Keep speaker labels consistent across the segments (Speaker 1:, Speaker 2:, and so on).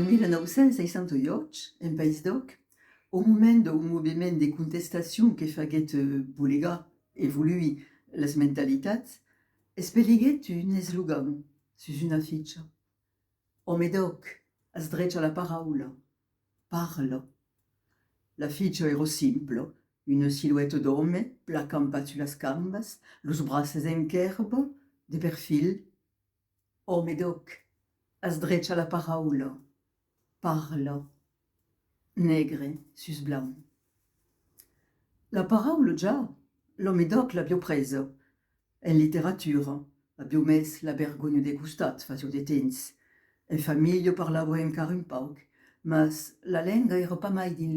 Speaker 1: En 1968, en País d'Oc, au moment du mouvement de contestació que faguèt volegar evoluir les mentalitats, es peliguèt un eslogan sus una fitxa. Home d'Oc, es drets a la paraula, parla. La fitxa era simple, una silueta d'home placant pas sus las cambas, los braces en kerba, de perfil. Home d'Oc, es drets a la paraula, parla. Negre sus blanc. La paraula già, l'home d'Oc l'aviu presa. En literatura, aviu mes la vergogna de costat facio de temps. En famiglia parlavo encara un pauc, mas la lenga era pas mai din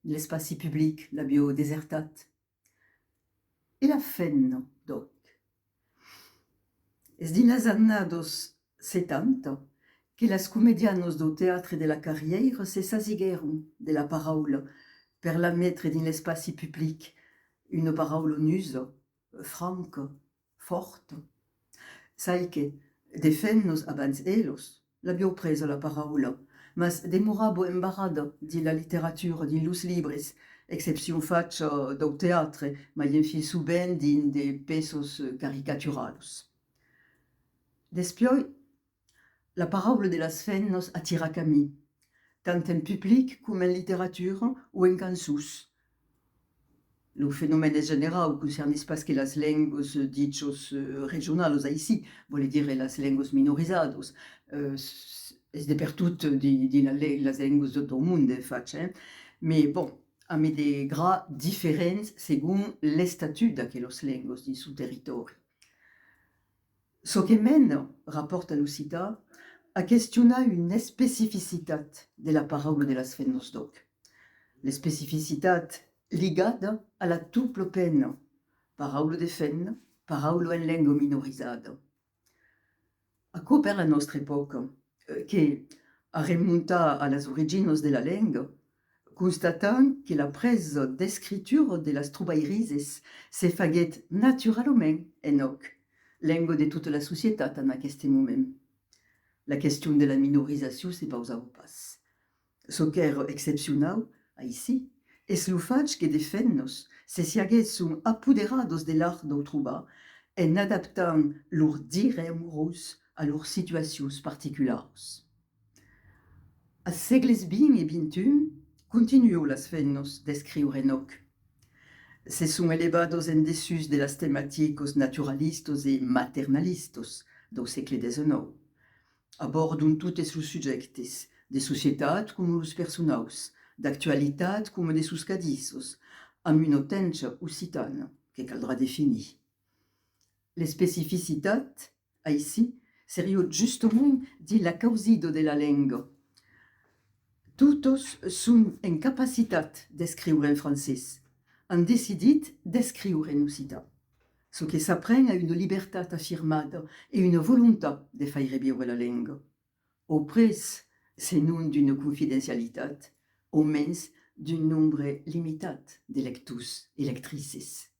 Speaker 1: l'espaci public, l'aviu desertat. E la fenna d'Oc. Es din las annados 70 que las comedianos do teatre de la carriera se sasigueron de la paraula per la mettre din l'espaci public, una paraula nusa, franca, forta. Sai que, de fennos abans elos, l'aviu presa la paraula, mas demorabo embarrada di la literatura, din los libres, excepción facha do teatre, ma infin suben din de pesos caricaturalos. Despioi, la paraula de las fennos attira camí, tant en public com en literatura ou en cançons. Lo fenomen és generau, concernis pas que las lenguas dichos regionalos aici, vole dire las lenguas minorizados. Es de per tot di las lenguas do monde, faig, Mais bon, a me de gra diferents segon l'estatut d'aquelos lenguas din su territori. So que men, rapporta Lucita, a questionar una especificitat de la paraula de las fennos d'Oc. L'especificitat ligada a la dupla pena, paraula de fenna, paraula en lengua minorizada. Acò per la nostra epoca, che a remuntar a las originos de la lengua, constatant que la presa d'escritura de las trobairises se faguèt naturalment en Oc, lengua de tota la societat en aquest moment. La question de la minorizació se pausava pas. So qu'era excepcionau, aici, es lo faig que de fennos se siaguesson apoderados de l'art d'o trobar en adaptant lor dire amorós a lor situacions particulars. A segles XX e XXI, continuo las fennos d'escriure en Oc. Se son elevados en dessus de las tematicos naturalistos e maternalistos do segle XIX. Abordun totes los subjectes, de societat com los personaus, d'actualitat com de sus cadissos, amb una tencha occitana que caldrà definir. L'especificitat, aici, seria justament di la causido de la lengua. Totos són en capacitat d'escriure en francès, han decidit d'escriure en occità, so que s'apprèn a una libertat afirmada e una voluntat de faire viure la lengua. Au pres, se non d'una confidencialitat, o mens d'un nombre limitat de lectors e lectrices.